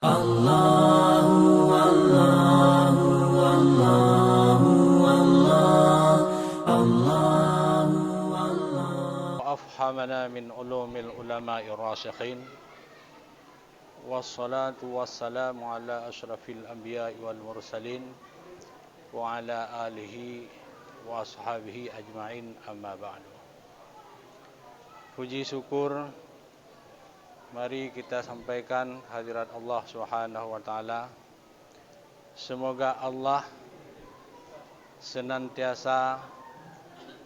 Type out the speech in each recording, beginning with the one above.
Allahu Allahu Allahu Allah Allahu Allah وأفهمنا من علوم العلماء الراسخين والصلاة والسلام على أشرف الأنبياء والمرسلين وعلى آله وأصحابه أجمعين أما بعد. Puji syukur mari kita sampaikan hadirat Allah Subhanahu wa taala. Semoga Allah senantiasa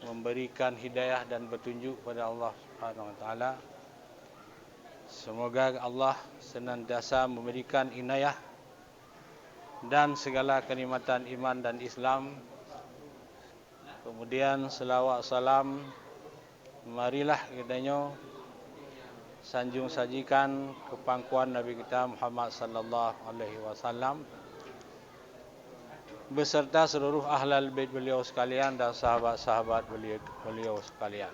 memberikan hidayah dan petunjuk pada Allah Subhanahu wa taala. Semoga Allah senantiasa memberikan inayah dan segala kenikmatan iman dan Islam. Kemudian selawat salam marilah kitanya sanjung sajikan kepangkuan Nabi kita Muhammad sallallahu alaihi wasallam beserta seluruh ahlul bait beliau sekalian dan sahabat-sahabat beliau sekalian.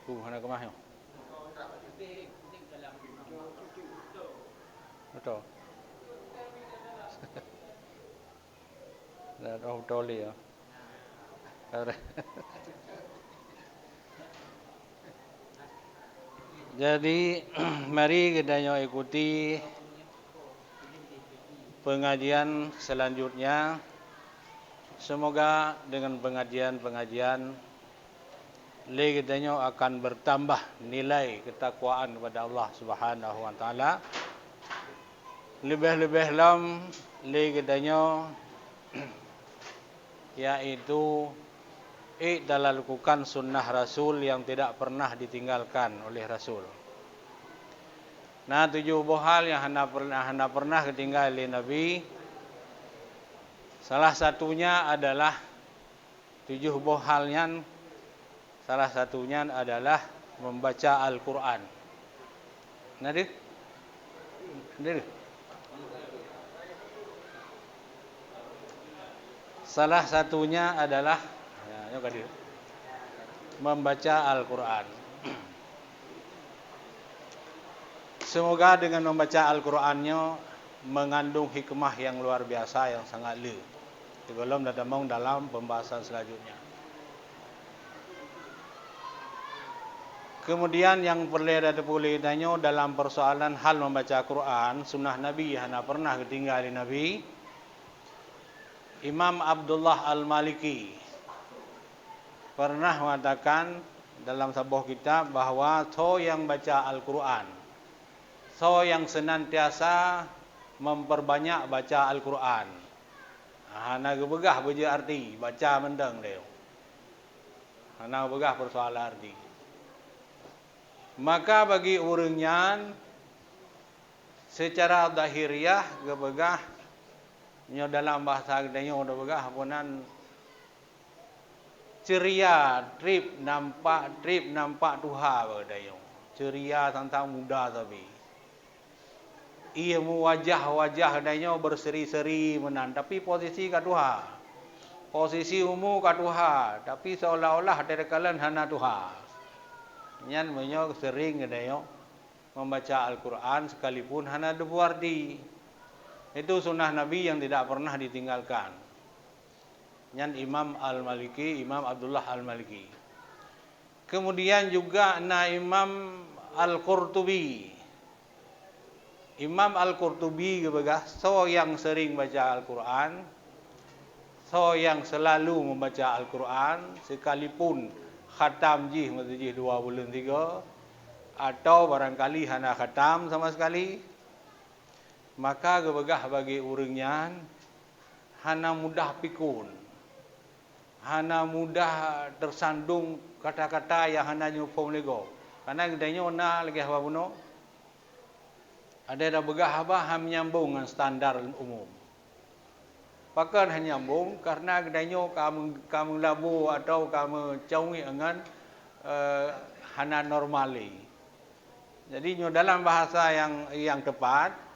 Mana kemah yo? Betul. Dah betul ya. Jadi mari kita ikuti pengajian selanjutnya. Semoga dengan pengajian-pengajian kita akan bertambah nilai ketakwaan kepada Allah Subhanahu wa taala. Lebih-lebih lam kita yaitu dalam lakukan sunnah Rasul yang tidak pernah ditinggalkan oleh Rasul. Nah, 7 hal yang hana pernah ketinggalan oleh Nabi. Salah satunya adalah 7 halnya. Salah satunya adalah membaca Al-Quran. Nadir? Salah satunya adalah membaca Al-Quran. Semoga dengan membaca Al-Qurannya mengandung hikmah yang luar biasa yang sangat le. Sebelum datang dalam pembahasan selanjutnya. Kemudian yang perlu ditanya dalam persoalan hal membaca Quran, sunnah Nabi yang pernah ketinggalan Nabi. Imam Abdullah Al-Maliki pernah mengatakan dalam sebuah kitab bahawa so yang baca Al-Quran, so yang senantiasa memperbanyak baca Al-Quran. Hana gebegah beja arti, baca mendeng dia. Hana gebegah persoalan arti. Maka bagi orangnya secara zahiriah gebegah nyo dalam bahasa gedenya udah begah apunan ceria, trip nampak Tuhan bagadayo. Ceria tentang muda tapi. Ia mu wajah danya berseri-seri menan tapi posisi ka Tuhan. Posisi umu ka Tuhan tapi seolah-olah terkalan hana Tuhan. Nyan menyo sering gadayo membaca Al-Quran sekalipun hana debu arti. Itu sunnah Nabi yang tidak pernah ditinggalkan. Nyan Imam Al-Maliki, Imam Abdullah Al-Maliki. Kemudian juga Imam Al-Qurtubi. Imam Al-Qurtubi gebegah so yang sering baca Al-Quran, so yang selalu membaca Al-Quran sekalipun khatam jih masjid 2 bulan 3 atau barangkali hana khatam sama sekali. Maka gebegah bagi orangnya hana mudah pikun, hana mudah tersandung kata-kata yang hana nyupong lego. Karena gedanya ona lagi apa puno, ada dah begah apa ham nyambung dengan standar umum. Pakan hanya nyambung karena gedanya kamu labu atau kamu caungi dengan hana normali. Jadi dalam bahasa yang tepat,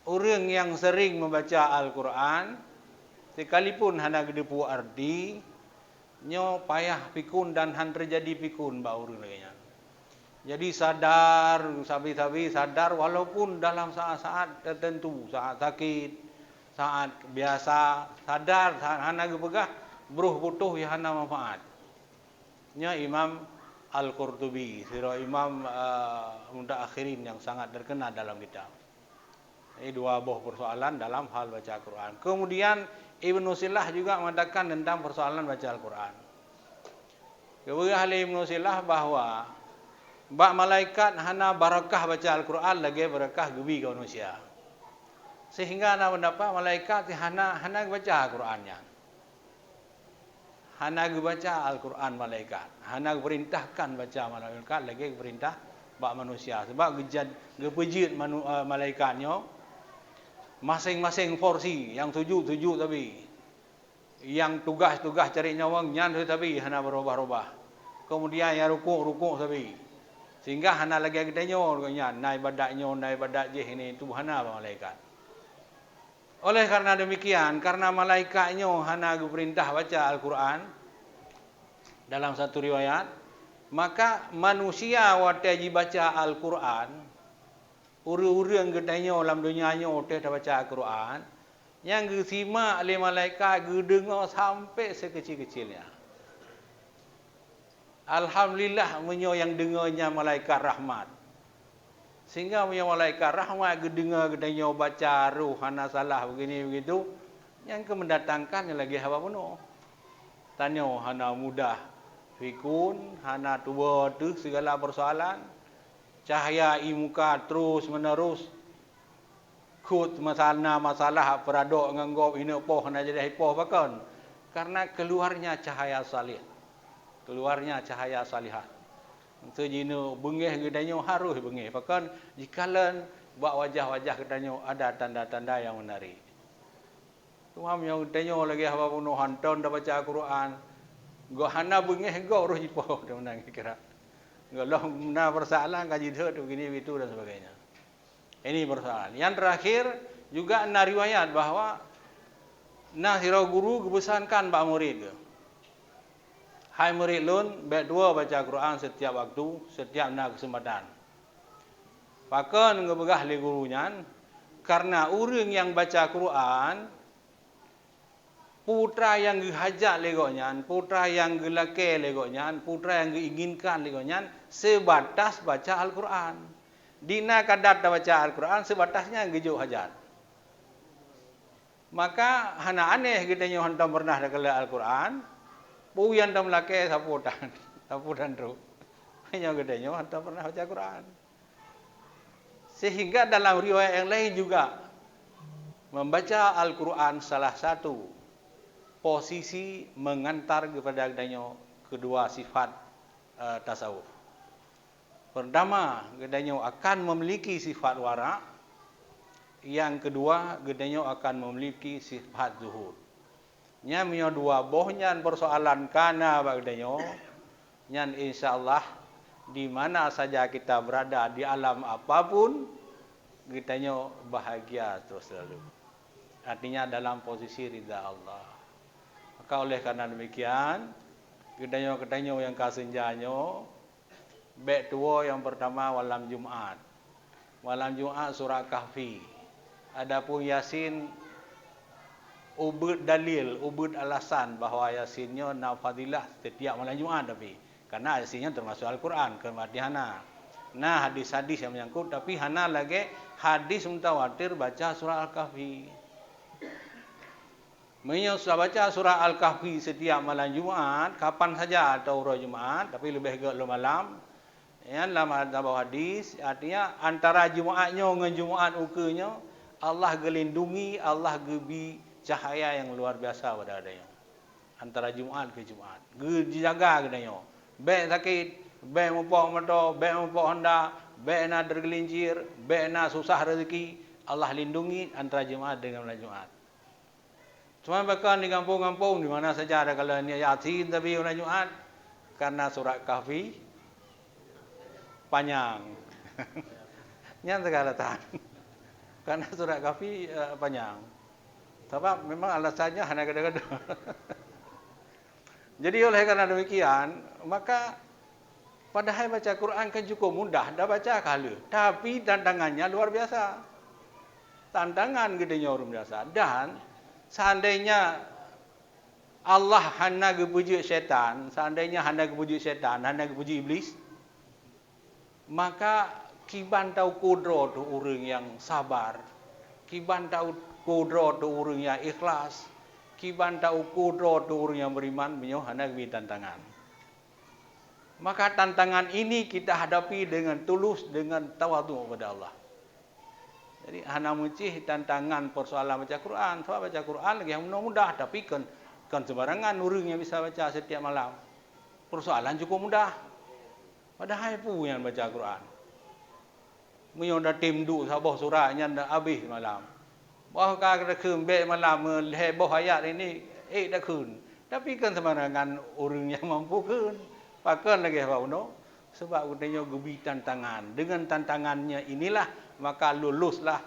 orang yang sering membaca Al-Quran sekalipun hana gedepu arti nyo payah pikun dan han terjadi pikun ba urang lagi. Jadi sadar, sabi-sabi sadar walaupun dalam saat-saat tertentu, saat sakit, saat biasa, sadar, saat hana gepegah, beruh putuh ya hana manfaat. Nya Imam Al-Qurtubi, sira Imam Mutaakhirin yang sangat terkenal dalam kitab. Ini dua buah persoalan dalam hal baca Al-Quran. Kemudian Ibnu Silah juga mengatakan tentang persoalan baca Al-Quran. Kemudian ahli Ibnu Silah bahwa bak malaikat hana barakah baca Al-Quran lagi barakah gebi ke manusia. Sehingga ana mendapat malaikat hana baca Al-Qurannya. Hana baca Al-Quran malaikat. Hana perintahkan baca malaikat lagi perintah bak manusia. Sebab gepejit malaikatnya masing-masing porsi, yang tujuh tapi yang tugas cari nyawang nyan tapi hana berubah-ubah. Kemudian yang rukuk tapi sehingga hana lagi gedenya nyan nai badak je ini tu hana malaikat. Oleh karena demikian, karena malaikatnya hana perintah baca Al-Quran dalam satu riwayat, maka manusia wajib baca Al-Quran. Urang gedanya dalam dunianya oteh baca Al-Quran, yang gesimak oleh malaikat gedengar sampai sekecil-kecilnya. Alhamdulillah menyo yang dengarnya malaikat rahmat. Sehingga menyo malaikat rahmat gedengar gedanya baca ruh hana salah begini begitu, yang mendatangkan lagi haba penuh. Tanya hana mudah fikun, hana tua tu segala persoalan. Cahaya muka terus menerus kut masalah peradok nganggop ini poh nak jadi poh bahkan karena keluarnya cahaya salih, keluarnya cahaya salihat. Sejino bengih gedanya harus bengih bahkan jikalan buat wajah-wajah gedanya ada tanda-tanda yang menarik. Tuam yang gedanya lagi haba punuh hanton dah baca Al-Quran, go hana bengih go urus jipoh dah menang kira. Kalau nak persoalan kaji tu begini begitu dan sebagainya. Ini persoalan. Yang terakhir juga ada riwayat bahawa nah sira guru kebesankan pak murid. Hai murid lun, baik dua baca Quran setiap waktu, setiap nak kesempatan. Pakan ngebegah le gurunya karena orang yang baca Quran putra yang dihajat legonya, putra yang gelake legonya, putra yang diinginkan legonya sebatas baca Al-Quran. Dina kadar baca Al-Quran sebatasnya gejuk hajat. Maka hana aneh kita nyo hantam pernah dekala Al-Quran, puyan tam lake sapudan ru. Hanya kita nyo hantam pernah baca Quran. Sehingga dalam riwayat yang lain juga membaca Al-Quran salah satu posisi mengantar kepada adanya kedua sifat tasawuf. Pertama, gedanya akan memiliki sifat wara. Yang kedua, gedanya akan memiliki sifat zuhud. Nya mio dua bohnya persoalan kana bagedanya. Nyan insyaallah di mana saja kita berada di alam apapun, gedanya bahagia terus selalu. Artinya dalam posisi ridha Allah. Maka oleh karena demikian, gedanya yang kasenjanyo, bek tua yang pertama malam Jumat. Malam Jumat surah Kahfi. Adapun Yasin ubud dalil, ubud alasan bahawa Yasinnya na fadilah setiap malam Jumat tapi karena Yasinnya termasuk Al-Quran kematiana. Nah hadis-hadis yang menyangkut tapi hana lagi hadis mutawatir baca surah Al-Kahfi. Sudah baca surah Al-Kahfi setiap malam Jumat, kapan saja atau hari Jumat, tapi lebih ke malam. Ya, dalam hadis, artinya antara Jumatnya dengan Jumat ukenya, Allah gelindungi, Allah gebi cahaya yang luar biasa pada adanya. Antara Jumat ke Jumat. Dijaga katanya. Baik sakit, baik mupok mata, baik mupok honda, baik nak tergelincir, baik nak susah rezeki, Allah lindungi antara Jumat dengan malam Jumat. Cuma bahkan di kampung-kampung di mana saja ada kalau ni Yasin tapi malam Jumat karena surat Kahfi panjang. Nyan segala tahan. Karena surat Kahfi panjang. Sebab memang alasannya hanya gada-gada. Jadi oleh karena demikian, maka Padahal baca Quran kan cukup mudah, dah baca kala. Tapi tantangannya luar biasa. Tantangan gedenya orang biasa. Dan seandainya Allah hanya gepuji syaitan, seandainya hanya gepuji syaitan, hanya gepuji iblis, maka kiban tahu kudro tu orang yang sabar, kiban tahu kudro tu orang yang ikhlas, kiban tahu kudro tu orang yang beriman, menyo hanya gebi tantangan. Maka tantangan ini kita hadapi dengan tulus, dengan tawadhu kepada Allah. Jadi hana muncih tantangan persoalan baca Quran. Sebab baca Quran lagi yang mudah, tapi kan sembarangan orang yang bisa baca setiap malam. Persoalan cukup mudah. Padahal pun yang baca Quran. Menyo dah tim du sabah suratnya dah habis malam. Bah ka kembek malam heboh ayat ini dah kun. Tapi kan sembarangan orang yang mampu kun. Pakan lagi apa uno? Sebab katanya gebi tantangan. Dengan tantangannya inilah maka luluslah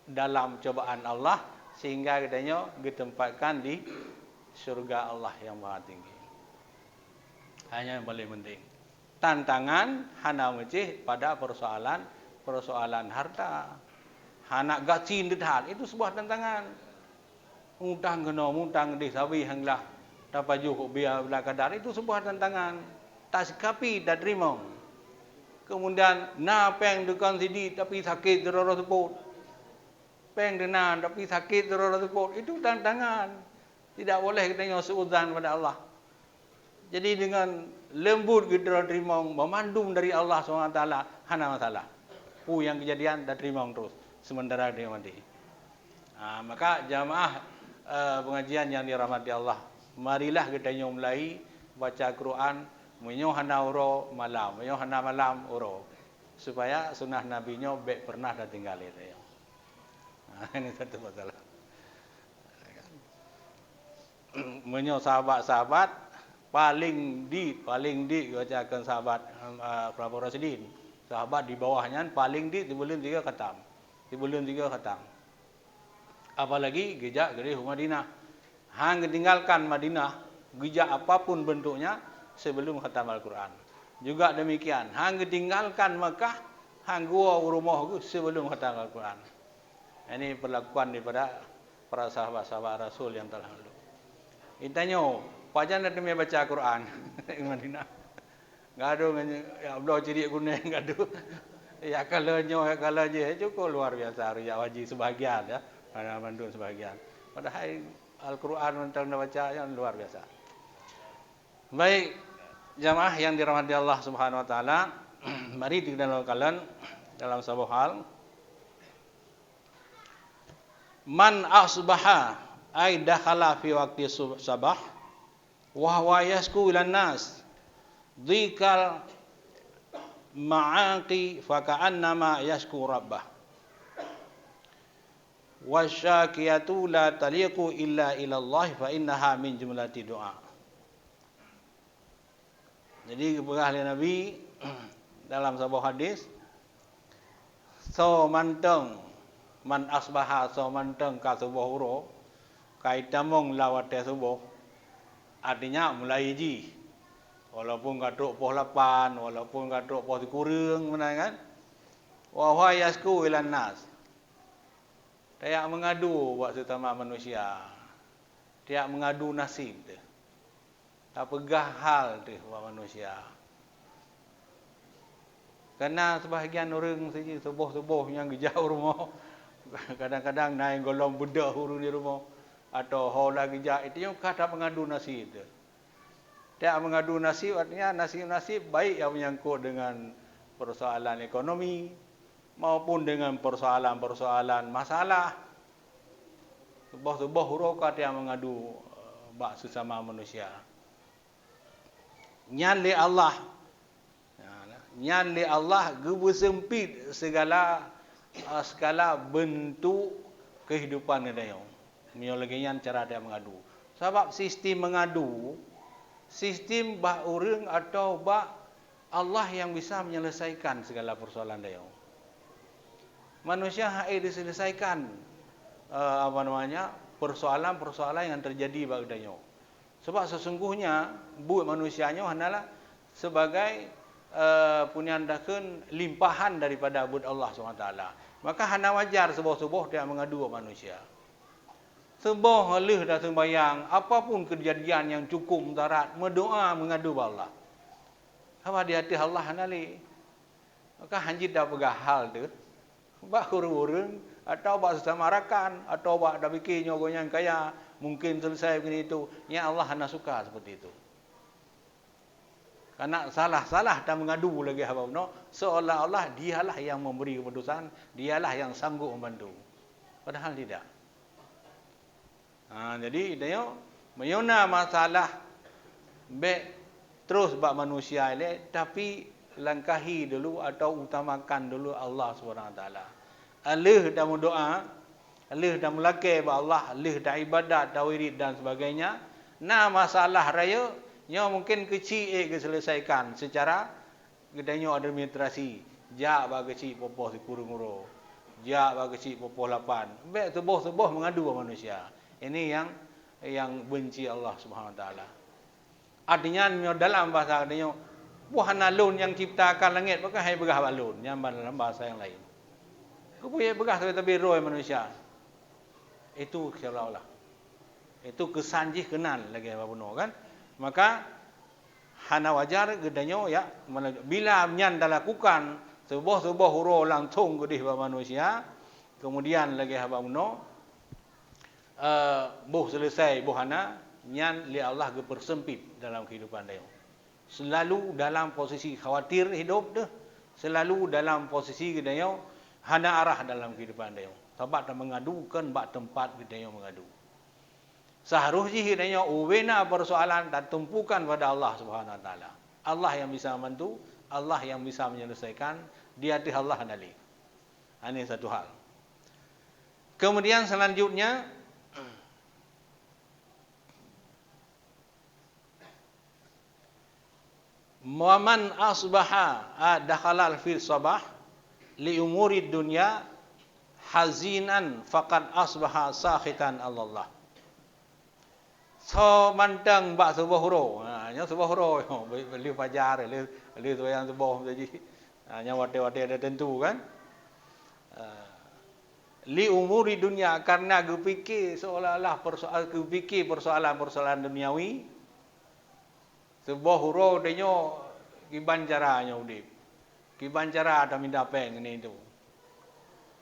dalam cobaan Allah sehingga katanya ditempatkan di syurga Allah yang maha tinggi. Hanya yang paling penting. Tantangan hana mecih pada persoalan harta. Hana gacin dedhal itu sebuah tantangan. Mutang kena mutang di sawi hanglah dapat juh biar belah kadar itu sebuah tantangan. Tak sikapi, tak terima. Kemudian, peng dekan sidi tapi sakit terora sebut. Peng denan tapi sakit terora sebut. Itu tantangan. Tidak boleh kita seuzan pada Allah. Jadi dengan lembut kita terima, memandum dari Allah SWT, hana masalah. Yang kejadian, tak terima terus. Sementara dia mati. Maka jamaah pengajian yang dirahmati Allah. Marilah kita mulai baca Quran. Menyo hana uro malam, menyo hana malam uro. Supaya sunnah nabinya baik pernah dah tinggal itu. Ini satu masalah. Menyo sahabat-sahabat paling di bacakan sahabat Khulafaur Rasyidin. Sahabat di bawahnya paling di sebelum 3 khatam. Sebelum 3 khatam. Apalagi geja gede Madinah. Hang tinggalkan Madinah, geja apapun bentuknya sebelum khatam Al-Quran. Juga demikian, hang tinggalkan Mekah, hang gua rumah sebelum khatam Al-Quran. Ini perlakuan daripada para sahabat-sahabat Rasul yang telah lalu. Itanya, pajan ada yang baca Quran di Madinah. Gaduh ya Allah cerik kuning gaduh. Ya kalau je cukup luar biasa ya wajib sebahagian ya, pada bandung sebahagian. Padahal Al-Quran tentang baca yang luar biasa. Baik, jamaah yang dirahmati Allah Subhanahu wa taala, mari kita kalian dalam sebuah hal. Man asbaha ay dakhala fi waqti sabah wa huwa yasku ilan nas dhikal ma'aqi fa ka'annama yasku rabbah wasyakiyatu la taliqu illa ila Allah fa innaha min jumlati du'a. Jadi kepada ahli Nabi dalam sebuah hadis, so manteng man asbaha so manteng ka subuh uro kaitamong lawat subuh, artinya mulai ji walaupun kaduk poh 8 walaupun kaduk poh kurang mana kan, wa huwa yasku ilan nas, dia mengadu buat sesama manusia, dia mengadu nasib dia. Tak pegah hal tu buat manusia. Kerana sebahagian orang saja subuh-subuh yang jauh rumah, kadang-kadang naik golong budak huru di rumah atau hola gejak itu yang kata mengadu nasib tu. Dia mengadu nasib artinya nasib-nasib baik yang menyangkut dengan persoalan ekonomi maupun dengan persoalan-persoalan masalah. Subuh-subuh huru kata yang mengadu bak sesama manusia. Nyan li Allah gebu sempit segala bentuk kehidupan dia. Mio lagi yang cara dia mengadu. Sebab sistem mengadu, sistem bah orang atau bah Allah yang bisa menyelesaikan segala persoalan dia. Manusia hai diselesaikan persoalan-persoalan yang terjadi pada dia. Sebab sesungguhnya buat manusianya adalah sebagai punyan dakun limpahan daripada abud Allah SWT. Maka hana wajar sebuah-sebuah dia mengadu manusia. Sebuah halih dah sembayang, apapun kejadian yang cukup mudarat, berdoa mengadu Allah. Apa di hati Allah nali. Maka hanjit dah pegah hal tu. Bak urung-urung atau bak sesama rakan atau bak dah fikir nyogonya kaya mungkin selesai begini itu. Ya Allah hana suka seperti itu. Karena salah-salah dan mengadu lagi hamba no, seolah-olah dialah yang memberi keputusan, dialah yang sanggup membantu. Padahal tidak. Jadi dia menyona masalah terus bak manusia ini, tapi langkahi dulu atau utamakan dulu Allah SWT. Alih dan doa, alih dan melakir bak Allah, alih dan ibadat, tawirid dan sebagainya. Nah masalah raya nya mungkin kecil diselesaikan secara gedanya administrasi. Jak bagi kecil popoh 10 euro. Jak bagi kecil popoh 8. Baik sebuah-sebuah mengadu manusia. Ini yang benci Allah Subhanahu Wa Taala. Artinya dalam bahasa adanya Tuhan alun yang ciptakan langit maka hai begah alun yang dalam bahasa yang lain. Kepunya begah tapi roh manusia. Itu seolah-olah. Itu kesanjih kenal lagi apa benar kan? Maka hana wajar gedanya ya bila nyan dah lakukan sebuah huruf langsung gedih bagi manusia kemudian lagi haba uno boh selesai boh hana nyan li Allah gepersempit dalam kehidupan dia selalu dalam posisi khawatir hidup tu selalu dalam posisi gedanya hana arah dalam kehidupan dia sebab dah mengadukan bak tempat gedanya mengadu. Seharusnya hidupnya uwena persoalan dan tumpukan pada Allah Subhanahu Wa Taala. Allah yang bisa membantu, Allah yang bisa menyelesaikan, di hati Allah nali. Ini satu hal. Kemudian selanjutnya Muhammad asbaha dakhalal fil sabah li umurid dunya hazinan faqad asbaha sakhitan Allah. So mantang bak sebuah huruf. Nya sebuah huruf beli fajar, beli sembahyang subuh jadi. Nya wate-wate ada tentu kan. Li umuri dunia karena gepikir seolah-olah persoalan duniawi. Sebuah huruf denyo kiban caranya udip. Kiban cara ada minda peng ni itu.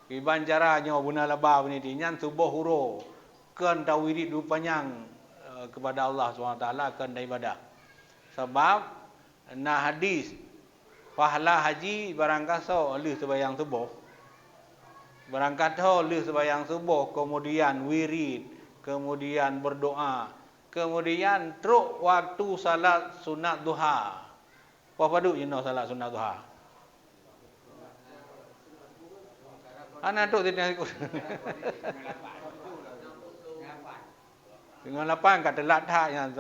Kiban caranya guna labah ni di nyan sebuah huruf kan tawiri du panjang kepada Allah SWT akan ibadah. Sebab na hadis pahala haji barangkaso oleh sembahyang subuh. Barangkata oleh sembahyang subuh kemudian wirid, kemudian berdoa, kemudian teruk waktu salat sunat duha. Apa duk you know salat sunat duha? Ana tu tidak ikut. Dengan 8 kata telat dah yang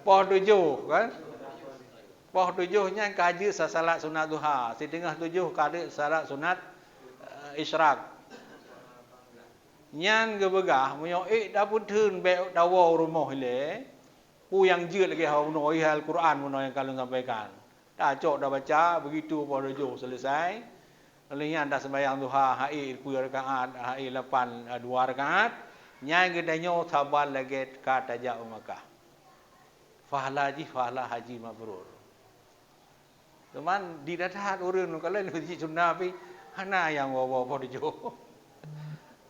Poh 7 kan? Poh 7-nya kaji salat sunat duha. Setengah 7 kaji salat sunat isyraq. Nyan gebegah munyo dah putun be dawa rumah le. Pu yang jeut lagi hau noi Al-Quran mun yang kalian sampaikan. Dah cok dah baca begitu poh 7 selesai. Lalu dah sembahyang duha hai 10 rakaat, hai 8 2 rakaat. Nyai gedanyo sabar lagi kata jauh Makkah. Fahla haji mabrur. Teman di datat urun kalau haji sunnah pi hana yang wawa podo.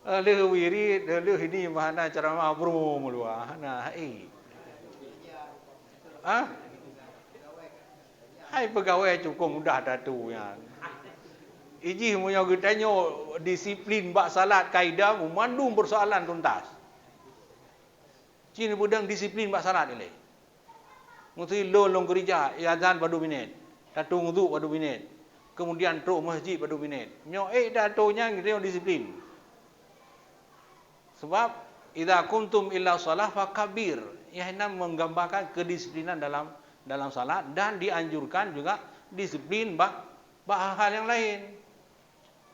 Le wiri le ini mana cara mabrur mulua hana hai pegawai cukup mudah datu yang. Iji punya gedanyo disiplin bak salat kaidah memandung persoalan tuntas. Cina budang disiplin bak salat ni. Mesti long gereja azan pada 2 minit. Datu wudu pada 2 minit. Kemudian teruk masjid pada 2 minit. Nyo datonya dia disiplin. Sebab idza kuntum illa shalah fakabir. Ia menggambarkan kedisiplinan dalam salat dan dianjurkan juga disiplin bak hal yang lain.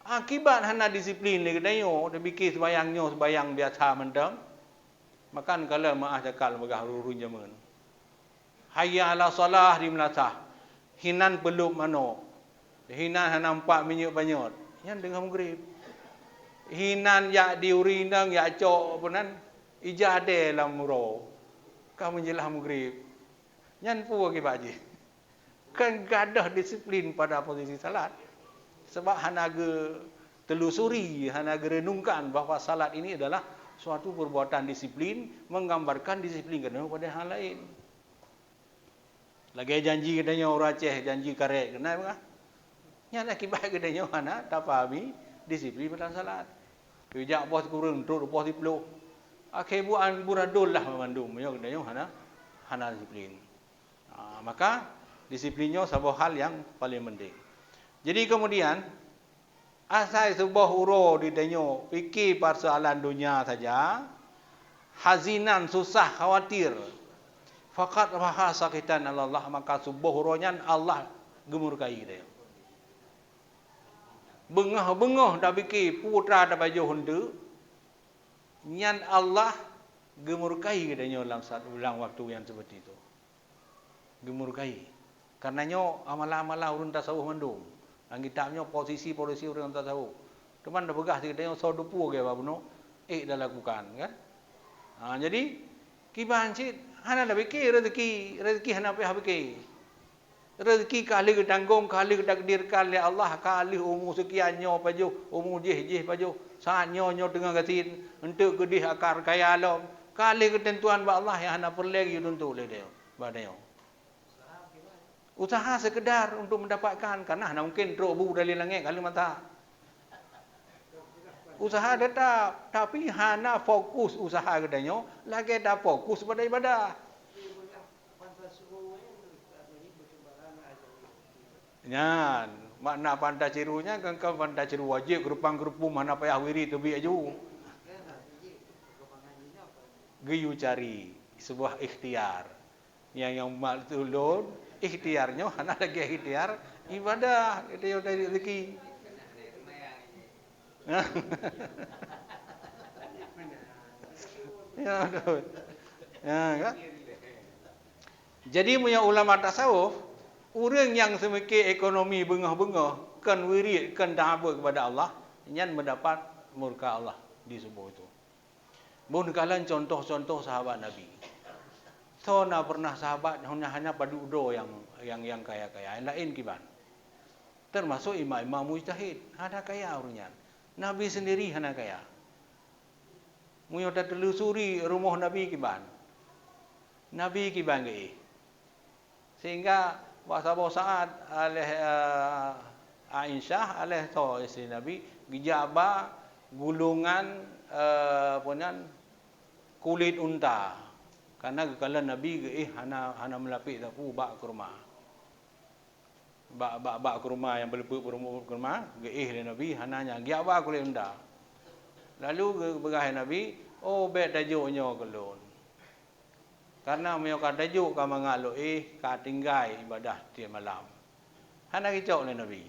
Akibat hana disiplin ni kedayo dia fikir sembayang biasa mendam. Makan kala maah cakal megah rurun jaman. Hayya ala salah di melatah. Hinan belum mano. Hinan nampak minyak banyot. Yang dengar maghrib. Hinan ya diurinang ya cok punan ijade lam muro. Kamu menjelang maghrib. Nyan pu ke baji. Kan gadah disiplin pada posisi salat. Sebab hanaga telusuri, hanaga renungkan bahawa salat ini adalah suatu perbuatan disiplin, menggambarkan disiplin kena pada hal lain. Lagi janji katanya orang Aceh, janji karet, kenapa? Yang akibat katanya hana tak fahami disiplin pada salat. Pijak bos kurang, terus bos dipeluk. Akhir buan buradul lah memandung, ya katanya hana disiplin. Maka disiplinnya sebuah hal yang paling penting. Jadi kemudian asal sebuah uro di denyo fikir persoalan dunia saja, hazinan susah khawatir. Fakat raha sakitan Allah, maka sebuah uronya Allah gemurkai dia. Bengah-bengah dah fikir putra dah baju honda, nyan Allah gemurkai dia dalam waktu yang seperti itu. Gemurkai. Karenanya amalan-amalan urun tasawuf mandung. Ang kitabnya posisi orang tasawuf. Teman dah begah dia so dupu ke apa buno, dah lakukan kan. Jadi kiban cit hana dah fikir rezeki hana pihak fikir. Rezeki kali ketanggung, kali ketakdirkan oleh Allah, kali umur sekiannya paju, umur jih paju, saatnya tengah gatin, untuk gedih akar kaya alam, kali ketentuan ba Allah yang hana perlegi tentu oleh dia, badanya. Usaha sekedar untuk mendapatkan, karena hana mungkin terobu dari langit kalau mata. Usaha tetap, tapi hana fokus usaha kedanya, lagi dah fokus pada ibadah. Nyan, makna pandai cirunya kan pandai ciru wajib gerupang-gerupu mana payah wiri tebi aju. Giyu cari sebuah ikhtiar. Yang maktulun ikhtiarnya hana lagi ikhtiar ibadah itu dari rezeki. Ya, betul. Ya, kan? Jadi punya ulama tasawuf, orang yang semikir ekonomi bengah-bengah, kan wirid, kan da'abah kepada Allah, yang mendapat murka Allah di sebuah itu. Mohon kalian contoh-contoh sahabat Nabi. So, nak pernah sahabat hanya padudo yang kaya-kaya. Yang lain kiban. Termasuk imam-imam mujtahid. Ada kaya orangnya. Nabi sendiri hanya kaya. Muyo telusuri rumah Nabi kiban. Nabi kiban ke. Sehingga bahasa saat oleh Aisyah oleh isteri Nabi dijaba gulungan kulit unta. Karena kalau Nabi hana melapik tapu bak kurma. Bak kurma yang berlepuk kurma geih Nabi hananya giaba kulit unta. Lalu begah Nabi, bet dajuknya kelon. Karena mereka tajuk ka mangalo ka tinggai ibadah tiap malam. Hana kicau oleh Nabi.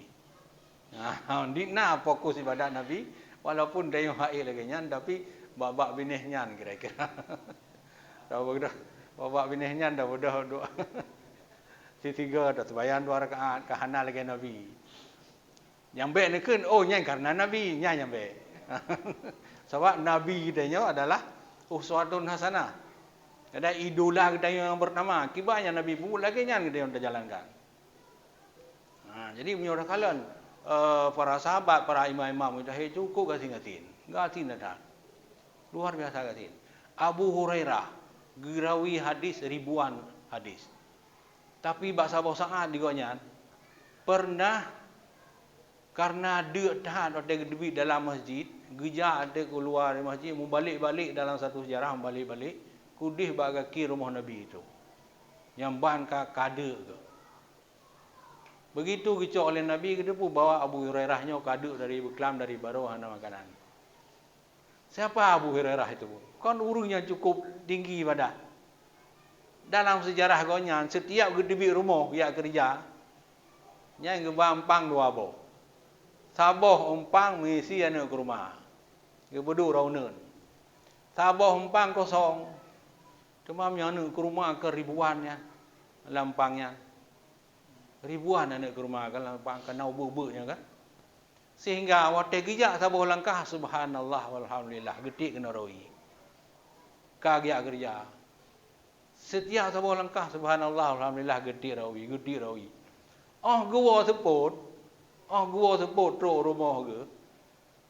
Dikna fokus ibadah Nabi walaupun dia haid lagi nyan tapi babak binih nyan kira-kira. Tahu begitu. Babak binih nyan dah bodoh doa. Si tiga dah sembahyang 2 rakaat ka hana lagi Nabi. Yang baik ni kan nyan karena Nabi nyan yang baik. Sebab Nabi dia adalah uswatun hasanah. Ada idola kita yang pertama, kibanya Nabi pun lagi yang kita jalankan. Jadi menurut kalian para sahabat, para imam-imam itu cukup gatin, dah. Luar biasa gatin. Abu Hurairah gerawi hadis ribuan hadis. Tapi bahasa sangat diganya pernah karena dia tahan ada duit dalam masjid, geja ada keluar dari masjid, mau balik-balik dalam satu sejarah balik-balik. Kudih bagaki rumah Nabi itu. Yang bahan kade tu. Begitu kicau oleh Nabi, kita pun bawa Abu Hurairahnya kade dari beklam dari baruh hana makanan. Siapa Abu Hurairah itu? Kan urungnya cukup tinggi ibadah. Dalam sejarah gonya, setiap gedebik rumah yang kerja, yang gebampang 2 boh. Saboh umpang mengisi anak ke rumah. Gebedu raunen. Saboh umpang kosong. Cuma yang ke rumah ke ribuan ya. lampangnya. Ribuan anak ke rumah kan lampang kena ubuk-ubuknya kan. Sehingga waktu gijak sabuh langkah subhanallah walhamdulillah getik kena rawi. Kagiak kerja. Setiap sabuh langkah subhanallah walhamdulillah getik rawi. Gua sebut truk rumah ke.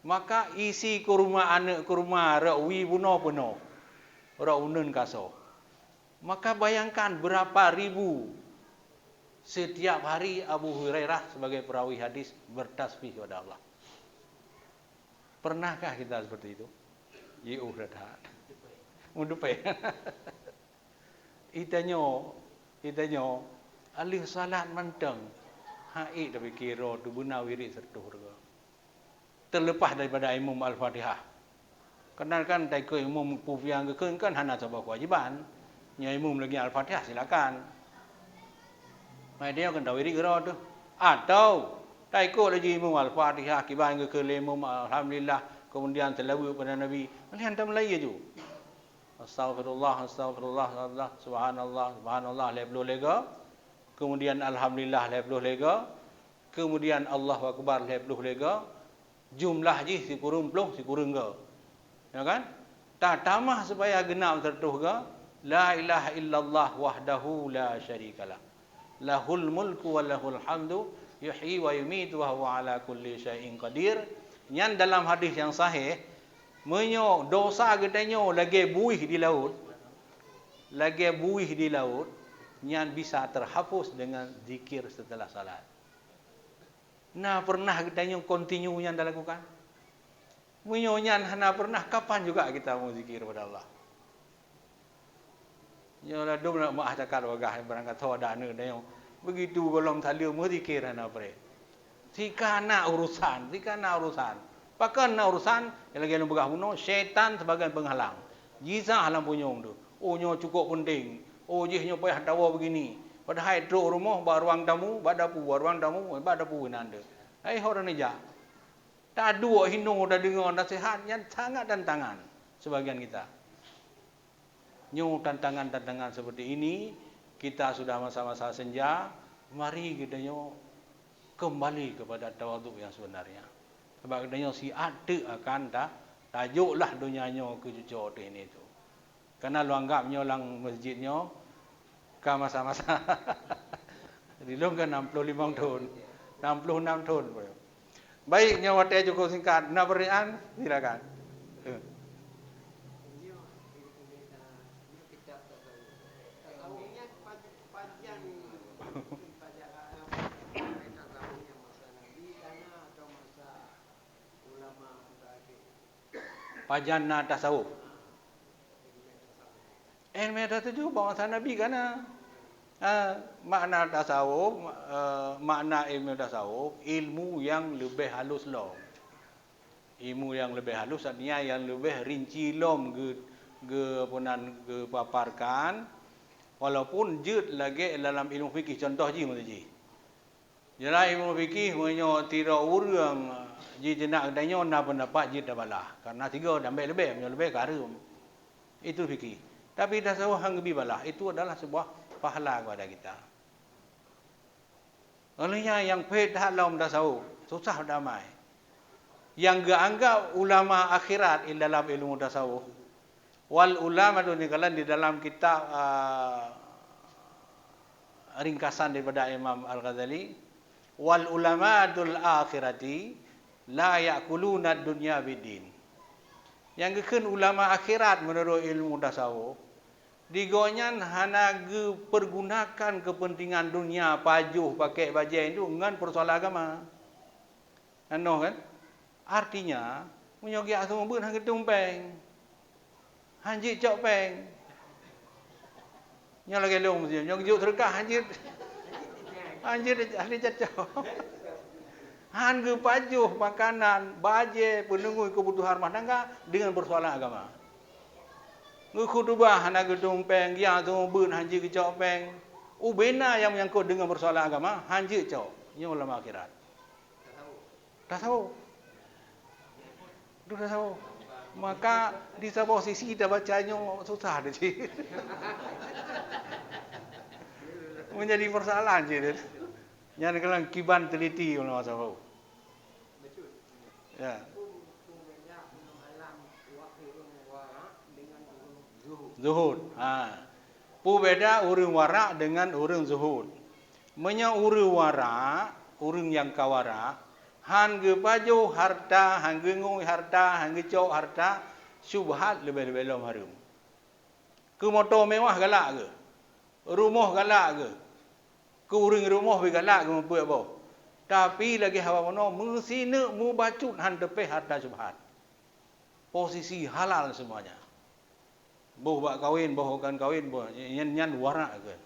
Maka isi ke rumah anak ke rumah rawi penuh. Rak unun kaso. Maka bayangkan berapa ribu setiap hari Abu Hurairah sebagai perawi hadis bertasbih kepada Allah. Pernahkah kita seperti itu? Yu dah. Mundupai. Itanyo alih salat manteng. Haik tapi kira tu guna wirid sertuh juga. Terlepas daripada Imam Al-Fatihah. Kenalkan taiko Imam Pufiang kan hana sebuah kewajiban. Nya Imam lagi Al-Fatihah silakan. Mai dia kan dawiri gero tu. Atau taiko lagi Imam Al-Fatihah kiban ke Imam alhamdulillah kemudian selawat pada Nabi. Melihat tam lagi je. Astagfirullah subhanallah lebih lega. Kemudian alhamdulillah lebih lega. Kemudian Allahu akbar lebih lega. Jumlah je si kurung ke. Ya kan? Tak tamah supaya genap tertuh ke. La ilaha illallah wahdahu la syarikalah. Lahul mulku wa lahul hamdu yuhyi wa yumitu wa huwa ala kulli syai'in qadir. Yang dalam hadis yang sahih menyo dosa gedanyo lagi buih di laut. Yang bisa terhapus dengan zikir setelah salat. Nah, pernah gedanyo continue yang dah lakukan? Menyo nyan hana pernah kapan juga kita mau zikir pada Allah. Nyolah dum nak maah cakap wagah berangkat tho dak ne dayo. Begitu golong thalia mu zikir hana pre. Sikana urusan. Pakan na urusan yang lagi lu begah bunuh syaitan sebagai penghalang. Jiza halang punyong tu. Oh nyo cukup penting. Oh jih nyo payah dawa begini. Padahal truk rumah ba ruang tamu, ba dapu nanda. Ai orang ni ja. Tak dua hino dah dengar nasihat yang sangat tantangan sebagian kita. Nyo tantangan seperti ini kita sudah masa-masa senja, mari kita nyo kembali kepada tawaduk yang sebenarnya. Sebab kita nyo si ada akan tajuklah dunia nyo ke cucuk ini tu. Karena lu anggap nyo lang masjid nyo ka masa-masa. Jadi lu kan 65 tahun, 66 tahun. Baik nyo waktu cukup singkat. Nak pertanyaan? Silakan. Pajana tasawuf. Ilmu tu bangsa Nabi kana. Makna tasawuf, makna ilmu tasawuf, ilmu yang lebih halus lom. Ilmu yang lebih halus artinya yang lebih rinci lom ge paparkan. Walaupun jut lagi dalam ilmu fikih contoh ji mesti ji. Dalam ilmu fikih menyo tira urang ji jenak danyo na pendapat ji dabalah. Karena tiga dambai lebih karum. Itu fikih. Tapi tasawuf hang lebih balah. Itu adalah sebuah pahala kepada kita. Olehnya yang pahit dalam tasawuf susah damai. Yang anggap ulama akhirat dalam ilmu tasawuf. Wal ulama tu ni kalau di dalam kitab ringkasan daripada Imam Al-Ghazali, wal ulamatul akhirati la yakuluna dunya bidin. Yang kekan ulama akhirat menurut ilmu tasawuf, digonyan hana pergunakan kepentingan dunia pajuh pakai bajai itu dengan persoalan agama. Ano kan? Artinya menyogi asam bun hang ketumpeng. Hanjit cok peng. Nya lagi long mesti nyong juk terkah hanjit. Hanjit ahli cacau. Han ge pajuh makanan, baje, penunggu kebutuhan rumah tangga dengan persoalan agama. Ngu khutbah hana ge tumpeng, ya tu bun hanjit ke cok peng. Ubena yang menyangkut dengan persoalan agama, hanjit cok. Nya ulama akhirat. Tasawuf. Tasawuf. Maka di sebuah sisi kita bacanya susah deh sih. Menjadi persoalan je dia. Yang kalau kiban teliti kalau masa tahu. Ya. Zuhud. Pu beda urang warak dengan urang zuhud. Menya urang warak, urang yang kawarak, han ge baju harta, han ge ngui harta, han ge cok harta, syubhat lebih-lebih lom harum. Ke motor mewah galak ke? Rumah galak ke? Ke urang rumah be galak ke mampu apa? Tapi lagi hawa mono mesti nak mu bacut han tepeh harta syubhat. Posisi halal semuanya. Boh bak kawin, boh kan kawin, boh nyan warak ke.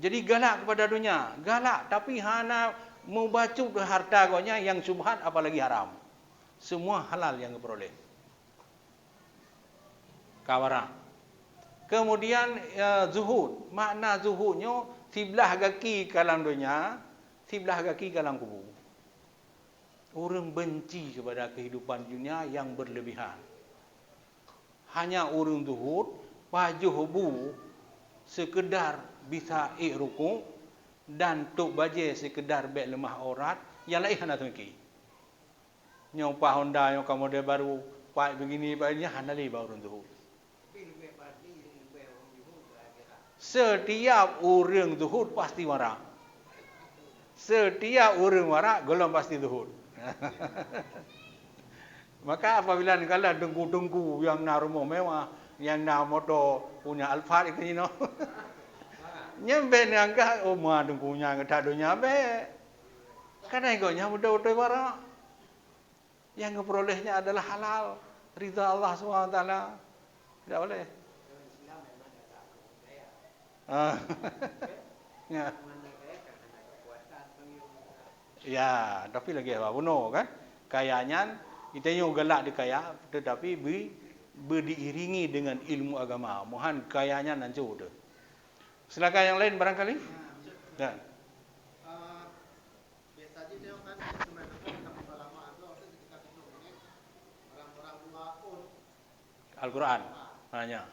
Jadi galak kepada dunia, galak tapi hana membacut harta gonya yang syubhat apalagi haram. Semua halal yang diperoleh. Kawarak. Kemudian zuhud, makna zuhudnya sebelah kaki kalang dunia, sebelah kaki kalang kubur. Orang benci kepada kehidupan dunia yang berlebihan. Hanya orang zuhud, baju hubu sekedar bisa ruku dan tok baje sekedar bek lemah aurat, yang lain hana tengki. Nyopa Honda yang kamu dia baru, pak begini paknya hana li baru zuhud. Setiap orang zuhud pasti warak. Setiap orang warak golong pasti zuhud. Maka apabila kala dengku-dengku yang nak rumah mewah, yang nak motor punya Alphard itu you know. Nyampe ni angka mah dengkunya tak do nyampe. Karena ikutnya betul-betul warak. Yang keperolehnya adalah halal, ridha Allah SWT. Tidak boleh. Ya. Ya, tapi lagi apa bunuh kan? Kayanya kita yang galak dikaya, tetapi diiringi dengan ilmu agama. Mohon kayanya nancur tu. Silakan yang lain barangkali. Ya. Biasanya dia kan sebenarnya ulama itu ketika itu orang-orang tua pun Al-Quran. Hanya.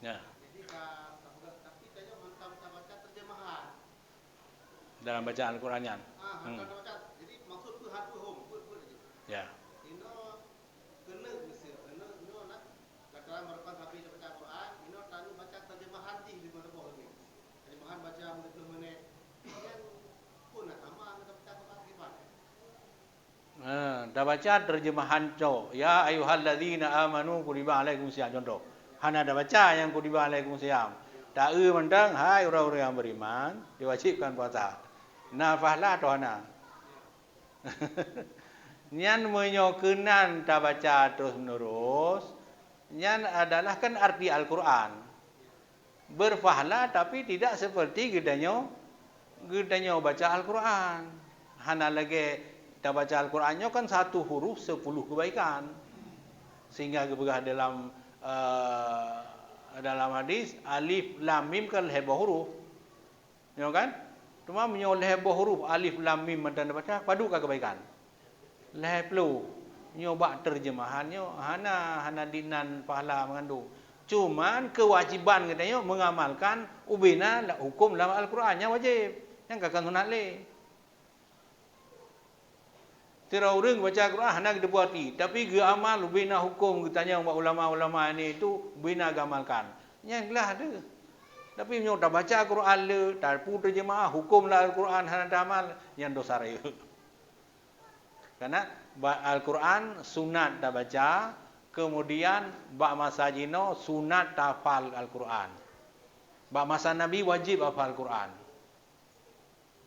Ya. Jadi tapi saya mantap baca terjemahan. Dalam bacaan Al-Qurannya. Baca. Jadi maksud tu hatu hum. Ya. Ino kena mesti ino nak katakan merupakan habis baca Quran, ino tanu baca terjemahan di mana boleh ni. Terjemahan baca 30 menit. Yang pun nak sama kita baca Quran gimana? Dah baca terjemahan co. Ya ayyuhallazina amanu kutiba alaikumusiyam contoh. Hana dah baca yang kutiba alaikumusiyam. Tak mentang hai orang-orang yang beriman diwajibkan puasa. Nafahlah tu hana. Nyan menyokenan tak baca terus menerus. Nyan adalah kan arti Al-Quran. Berfahla tapi tidak seperti gedanya baca Al-Quran. Hana lagi tak baca Al-Qurannya kan satu huruf 10 kebaikan. Sehingga kebegah dalam hadis alif lam mim kan lebah huruf. Ya kan? Cuma menyoleh huruf alif lam mim dan baca padukah kebaikan. Leh pelu nyoba terjemahannya hana dinan pahala mengandung. Cuman kewajiban katanya mengamalkan ubina hukum dalam Al-Qurannya wajib. Yang kakak sunat le. Tira orang baca Quran hana kita buati, tapi ge amal ubina hukum katanya ulama-ulama ini itu ubina gamalkan. Yang lah ada. Tapi nyo tak baca Quran le, tak pu terjemah hukum lah Al-Quran hana amal yang dosa raya. Karena Al-Quran sunat dah baca, kemudian bak masa jino sunat hafal Al-Quran. Bak masa Nabi wajib hafal Al-Quran.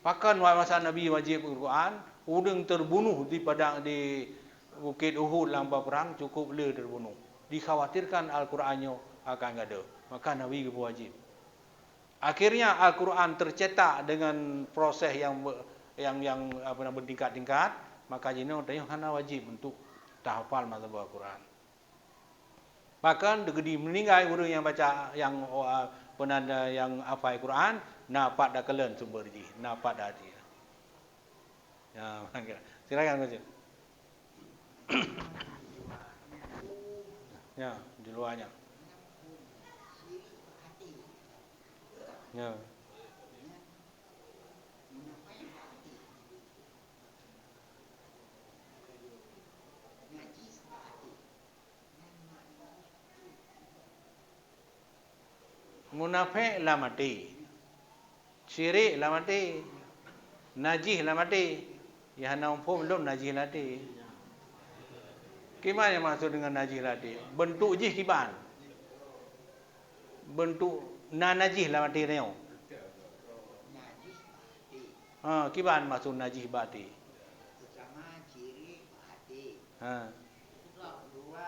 Bahkan masa Nabi wajib Al-Quran, udang terbunuh di Bukit Uhud lampa perang cukup le terbunuh. Dikhawatirkan Al-Qurannya akan ada. Maka Nabi wajib. Akhirnya Al-Quran tercetak dengan proses yang bertingkat-tingkat. Maka jino tanya hana wajib untuk tahfal mazhab Al-Quran. Bahkan degedi meninggal guru yang baca yang penanda yang hafal Al-Quran, napak dah kelen sumber ji, napak dah hati. Ya, silakan baca. Ya, di luarnya. Ya. Munafik lah mati. Syirik lah mati. Najis lah mati. Yang nampum belum najis lati. Gimana yang maksud dengan najis lati? Bentuk jih kiban. Bentuk najis lah mati ni. Kiban maksud najis bati. Pertama ciri hati. Ha. Kedua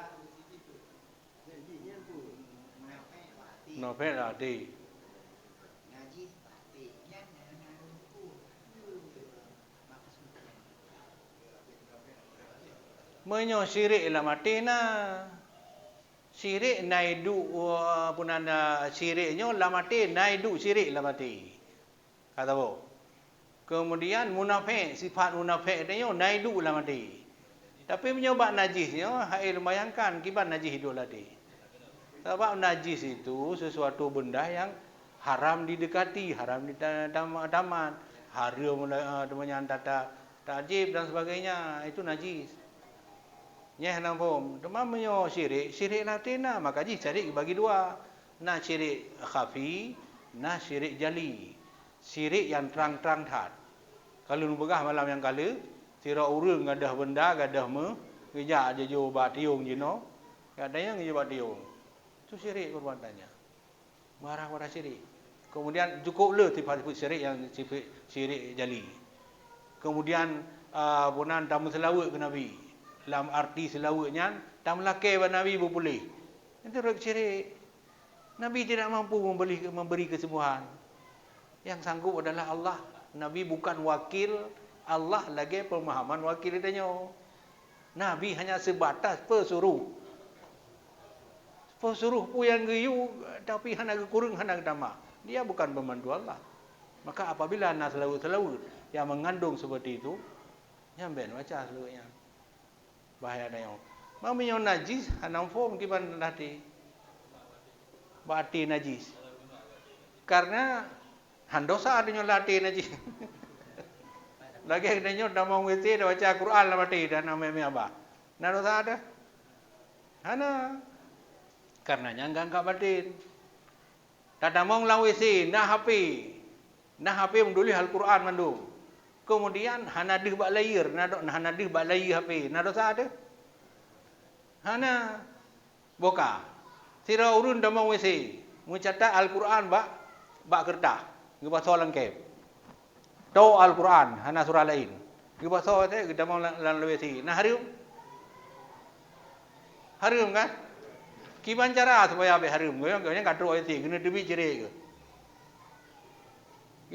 munafik hati. Munafik lati. Najis hati. Yang nanku. Menyo syirik lah mati nah. Syirik naidu punana syiriknya lah mati, naidu syirik lah mati. Kata apa? Kemudian munafik, sifat munafik dia naidu lah mati. Tapi menyobat najisnya, hai lumayankan kiban najis hidup lagi. Sebab najis itu sesuatu benda yang haram didekati, haram ditaman, haram dengan tata tajib dan sebagainya, itu najis. Nyeh nampum, temamnya syirik, syirik latina, maka syirik bagi dua. Nah syirik khafi, nah syirik jali. Syirik yang terang-terang tat. Kalau begah malam yang kala, sira urang gadah benda, gadah ngejak je jo bat tiung jino, gadanya ngejak bat tiung. Itu syirik perbuatannya. Marah-marah syirik. Kemudian cukup le sifat syirik yang syirik jali. Kemudian punan tamu selawat ke Nabi. Dalam arti selawatnya, tamu lakai ke Nabi berpulih. Itu syirik. Nabi tidak mampu memberi kesembuhan. Yang sanggup adalah Allah. Nabi bukan wakil Allah lagi pemahaman wakil dia. Nabi hanya sebatas pesuruh. Pesuruh pun yang geyu tapi hanya kurang hanya tamak. Dia bukan pembantu Allah. Maka apabila nak selawat yang mengandung seperti itu, nyamben baca selawatnya. Bahaya dia. Mamanya najis hanam form kiban nanti. Bati najis. Karena handosa adanya latih najis. Lagi adanya dah mau WC dah baca Quran lah mati dan nama apa? Nah dosa ada. Hana. Karenanya enggak batin. Tak mau lang WC, nah HP. Nah HP menduli Al-Quran mandu. Kemudian hana dih bak layar, hana dih bak layar HP. Nah dosa ada. Hana boka. Sira urun dah mau WC. Mencatat Al-Quran bak kertas. Gua soal lengkap. Do Al-Quran, hana surah lain. Gua soal teh kita mau lan WC. Nah harum. Harum kan? Kiban cara supaya abe harum. Goyang kadro WC kena debi cerai ke.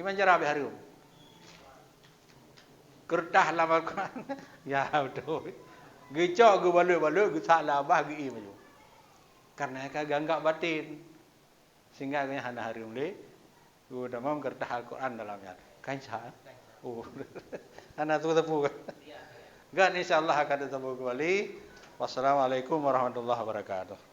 Gimana cara abe harum? Kertas lah Al-Quran. Ya betul. Gecok ge balu-balu ge salah bah ge maju. Karena kagak batin. Sehingga hana harum le. Gua dah mau kertas Al-Quran dalamnya. Kancah. Oh. Anak tu tepu. Gan insyaallah akan bertemu kembali. Wassalamualaikum warahmatullahi wabarakatuh.